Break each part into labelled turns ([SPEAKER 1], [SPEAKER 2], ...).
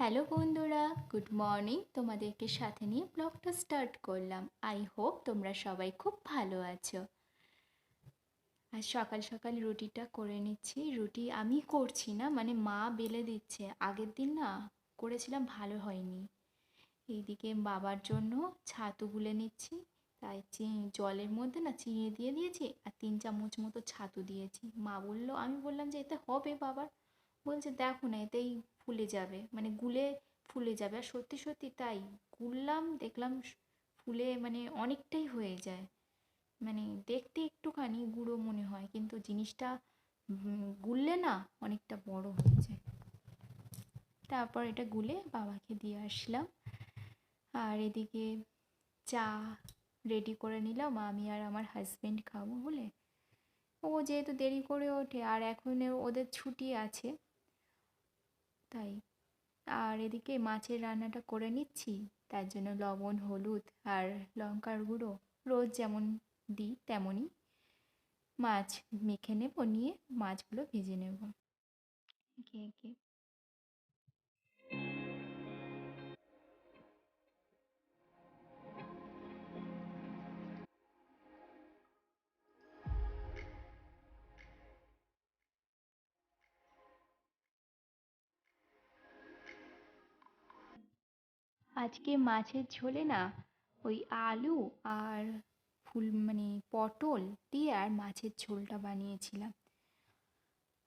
[SPEAKER 1] Hello বন্ধুরা, good morning. তোমাদেরকে সাথে নিয়ে ব্লগটা স্টার্ট করলাম। আই হোপ তোমরা সবাই খুব ভালো আছো। আর সকাল সকাল রুটিটা করে নিচ্ছি। রুটি আমি করছি না, মানে মা বেলে দিচ্ছে। আগের দিন না করেছিলাম, ভালো হয়নি। এইদিকে বাবার জন্য ছাতু গুলে নিচ্ছি। তাই জলের মধ্যে না চিনি দিয়ে দিয়েছি আর 3 চামচ মতো ছাতু দিয়েছি। মা বললো, আমি বললাম যে এতে হবে বাবার। বলছে দেখো না, এতেই ফুলে যাবে, মানে গুলে ফুলে যাবে। আর সত্যি সত্যি তাই গুললাম, দেখলাম ফুলে মানে অনেকটাই হয়ে যায়। মানে দেখতে একটুখানি গুঁড়ো মনে হয়, কিন্তু জিনিসটা গুললে না অনেকটা বড় হয়ে যায়। তারপর এটা গুলে বাবাকে দিয়ে আসলাম। আর এদিকে চা রেডি করে নিলাম, আমি আর আমার হাজবেন্ড খাবো বলে। ও যেহেতু দেরি করে ওঠে আর এখন ওদের ছুটি আছে, তাই। আর এদিকে মাছের রান্নাটা করে নিচ্ছি। তার জন্য লবণ, হলুদ আর লঙ্কার গুঁড়ো রোজ যেমন দিই তেমনই মাছ মেখে নেব, নিয়ে মাছগুলো ভেজে নেব একে একে। আজকে মাছের ঝোলে না ওই আলু আর মানে পটল দিয়ে আর মাছের ঝোলটা বানিয়েছিলাম।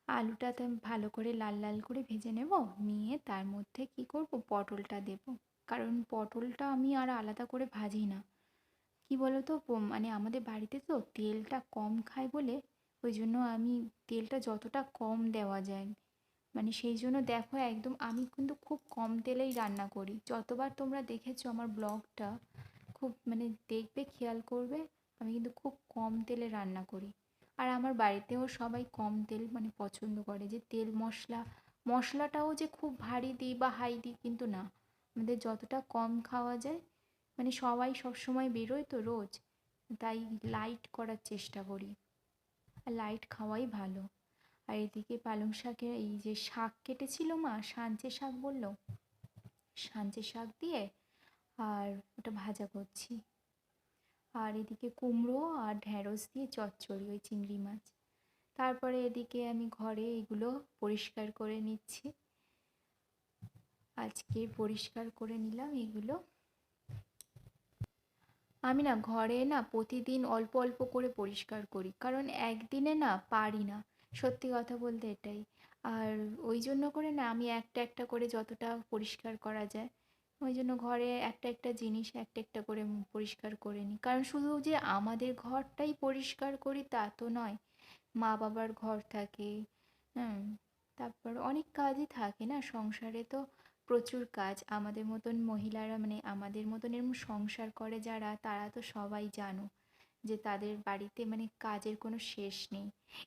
[SPEAKER 1] আলুটা তো ভালো করে লাল লাল করে ভেজে নেব, নিয়ে তার মধ্যে কি করব, পটলটা দেব। কারণ পটলটা আমি আর আলাদা করে ভাজি না। কি বলো তো, মানে আমাদের বাড়িতে তো তেলটা কম খায় বলে ওই জন্য আমি তেলটা যতটা কম দেওয়া যায়, মানে সেই জন্য দেখো একদম আমি কিন্তু খুব কম তেলেই রান্না করি। যতবার তোমরা দেখেছো আমার ব্লগটা, খুব মানে দেখবে, খেয়াল করবে, আমি কিন্তু খুব কম তেলে রান্না করি। আর আমার বাড়িতেও সবাই কম তেল মানে পছন্দ করে, যে তেল মশলাটাও যে খুব ভারী দিই বা হাই দিই, কিন্তু না, আমাদের যতটা কম খাওয়া যায়, মানে সবাই সবসময় বেরোয় তো রোজ, তাই লাইট করার চেষ্টা করি। আর লাইট খাওয়াই ভালো। আর এদিকে পালং শাকের এই যে শাক কেটেছিল মা, সাঞ্চে শাক বললো, সাঞ্চে শাক দিয়ে আর ওটা ভাজা করছি। আর এদিকে কুমড়ো আর ঢ্যাঁড়স দিয়ে চচ্চড়ি, ওই চিংড়ি মাছ। তারপরে এদিকে আমি ঘরে এগুলো পরিষ্কার করে নিচ্ছি। আজকে পরিষ্কার করে নিলাম এগুলো। আমি না ঘরে না প্রতিদিন অল্প অল্প করে পরিষ্কার করি, কারণ একদিনে না পারি না, সত্যি কথা বলতে এটাই। আর ওই জন্য করে না আমি একটা একটা করে যতটা পরিষ্কার করা যায়, ওই জন্য ঘরে একটা একটা জিনিস একটা একটা করে পরিষ্কার করে নিই। কারণ শুধু যে আমাদের ঘরটাই পরিষ্কার করি তা তো নয়, মা বাবার ঘর থাকে, হুম, তারপর অনেক কাজই থাকে না সংসারে, তো প্রচুর কাজ। আমাদের মতন মহিলারা, মানে আমাদের মতন এরকম সংসার করে যারা, তারা তো সবাই জানো যে তাদের বাড়িতে মানে কাজের কোনো শেষ নেই।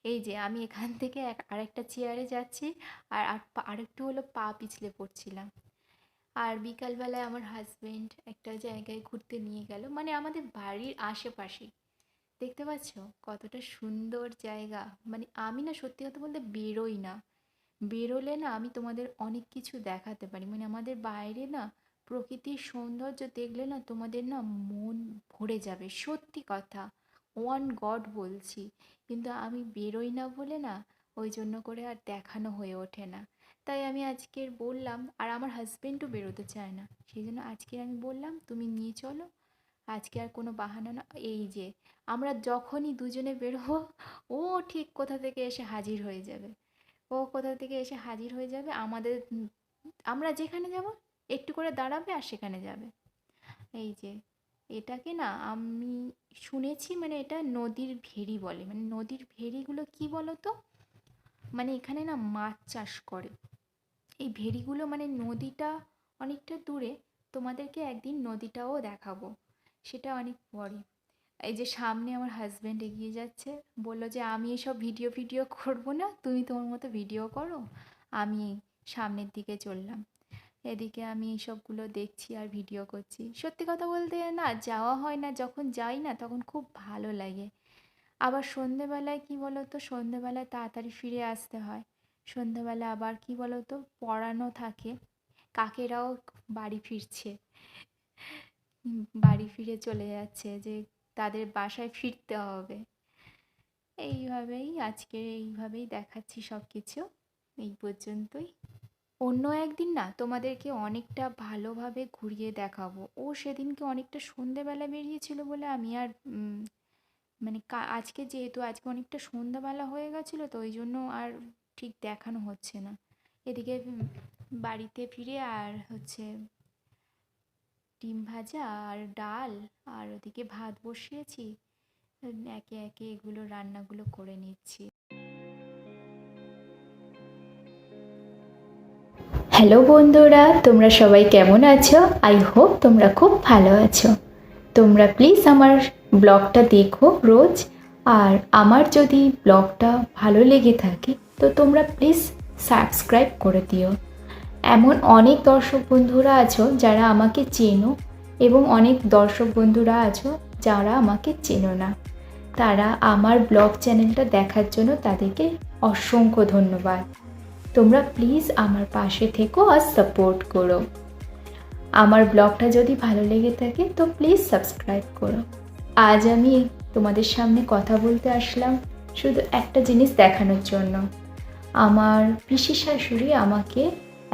[SPEAKER 1] এই যে আমি এখান থেকে আরেকটা চেয়ারে যাচ্ছি, আর আরেকটু হলো পা পিছলে পড়ছিলাম। আর বিকালবেলায় আমার হাজবেন্ড একটা জায়গায় ঘুরতে নিয়ে গেল, মানে আমাদের বাড়ির আশেপাশেই। দেখতে পাচ্ছ কতটা সুন্দর জায়গা। মানে আমি না সত্যি কথা বলতে বেরোই না, বেরোলে না আমি তোমাদের অনেক কিছু দেখাতে পারি। মানে আমাদের বাইরে না প্রকৃতির সৌন্দর্য দেখলে না তোমাদের না মন ভরে যাবে, সত্যি কথা, ওয়ান গড বলছি। কিন্তু আমি বেরোই না বলে না, ওই জন্য করে আর দেখানো হয়ে ওঠে না। তাই আমি আজকের বললাম, আর আমার হাজবেন্ডও বেরোতে চায় না, সেই জন্য আজকে আমি বললাম তুমি নিয়ে চলো। আজকে আর কোনো বাহানা না। এই যে আমরা যখনই দুজনে বেরোবো, ও ঠিক কোথা থেকে এসে হাজির হয়ে যাবে। ও কোথা থেকে এসে হাজির হয়ে যাবে আমাদের, আমরা যেখানে যাব একটু করে দাঁড়াবে আর সেখানে যাবে। এই যে এটাকে না আমি শুনেছি, মানে এটা নদীর ভেড়ি বলে। মানে নদীর ভেড়িগুলো কি বলো তো, মানে এখানে না মাছ চাষ করে এই ভেড়িগুলো। মানে নদীটা অনেকটা দূরে, তোমাদেরকে একদিন নদীটাও দেখাবো, সেটা অনেক পরে। এই যে সামনে আমার হাজব্যান্ড এগিয়ে যাচ্ছে, বলল যে আমি এসব ভিডিও ভিডিও করবো না, তুমি তোমার মতো ভিডিও করো। আমি সামনের দিকে চললাম। এদিকে আমি এইসবগুলো দেখছি আর ভিডিও করছি। সত্যি কথা বলতে না যাওয়া হয় না, যখন যাই না তখন খুব ভালো লাগে। আবার সন্ধেবেলায় কি বলো তো, সন্ধেবেলায় তাড়াতাড়ি ফিরে আসতে হয়। সন্ধেবেলা আবার কি বলো তো, পড়ানো থাকে, কাকেরাও বাড়ি ফিরছে, বাড়ি ফিরে চলে যাচ্ছে, যে তাদের বাসায় ফিরতে হবে। এইভাবেই দেখাচ্ছি সব কিছু। এই পর্যন্তই। অন্য একদিন না তোমাদেরকে অনেকটা ভালোভাবে ঘুরিয়ে দেখাবো। ও সেদিনকে অনেকটা সন্ধেবেলা বেরিয়েছিল বলে আমি আর মানে আজকে অনেকটা সন্ধ্যাবেলা হয়ে গেছিলো, তো ওই জন্য আর ঠিক দেখানো হচ্ছে না। এদিকে বাড়িতে ফিরে আর হচ্ছে ডিম ভাজা আর ডাল, আর ওদিকে ভাত বসিয়েছি, একে একে এগুলো রান্নাগুলো করে নিচ্ছি। হ্যালো বন্ধুরা, তোমরা সবাই কেমন আছো? আই হোপ তোমরা খুব ভালো আছো। তোমরা প্লিজ আমার ব্লগটা দেখো রোজ, আর আমার যদি ব্লগটা ভালো লেগে থাকে তো তোমরা প্লিজ সাবস্ক্রাইব করে দিও। এমন অনেক দর্শক বন্ধুরা আছো যারা আমাকে চেনো, এবং অনেক দর্শক বন্ধুরা আছো যারা আমাকে চেনো না। তারা আমার ব্লগ চ্যানেলটা দেখার জন্য তাদেরকে অসংখ্য ধন্যবাদ। তোমরা প্লিজ আমার পাশে থেকো আর সাপোর্ট করো। আমার ব্লগটা যদি ভালো লেগে থাকে তো প্লিজ সাবস্ক্রাইব করো। আজ আমি তোমাদের সামনে কথা বলতে আসলাম শুধু একটা জিনিস দেখানোর জন্য। আমার পিসি শাশুড়ি আমাকে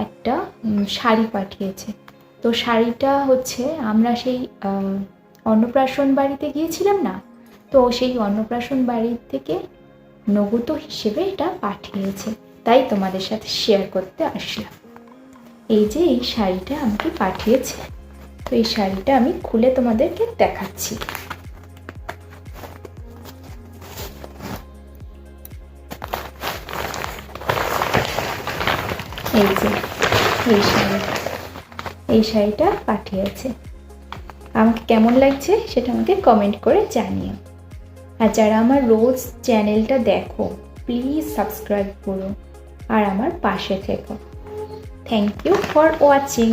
[SPEAKER 1] একটা শাড়ি পাঠিয়েছে। তো শাড়িটা হচ্ছে আমরা সেই অন্নপ্রাশন বাড়িতে গিয়েছিলাম না, তো সেই অন্নপ্রাশন বাড়ির থেকে নগদ হিসেবে এটা পাঠিয়েছে, তাই তোমাদের সাথে শেয়ার করতে আসলাম। এই যে এই শাড়িটা আমাকে পাঠিয়েছে, তো এই শাড়িটা আমি খুলে তোমাদেরকে দেখাচ্ছি। এই যে এই শাড়িটা পাঠিয়েছে। আমাকে কেমন লাগছে সেটা আমাকে কমেন্ট করে জানিও। আর যারা আমার রোজ চ্যানেলটা দেখো প্লিজ সাবস্ক্রাইব করো আর আমার পাশে থেকো। Thank you for watching.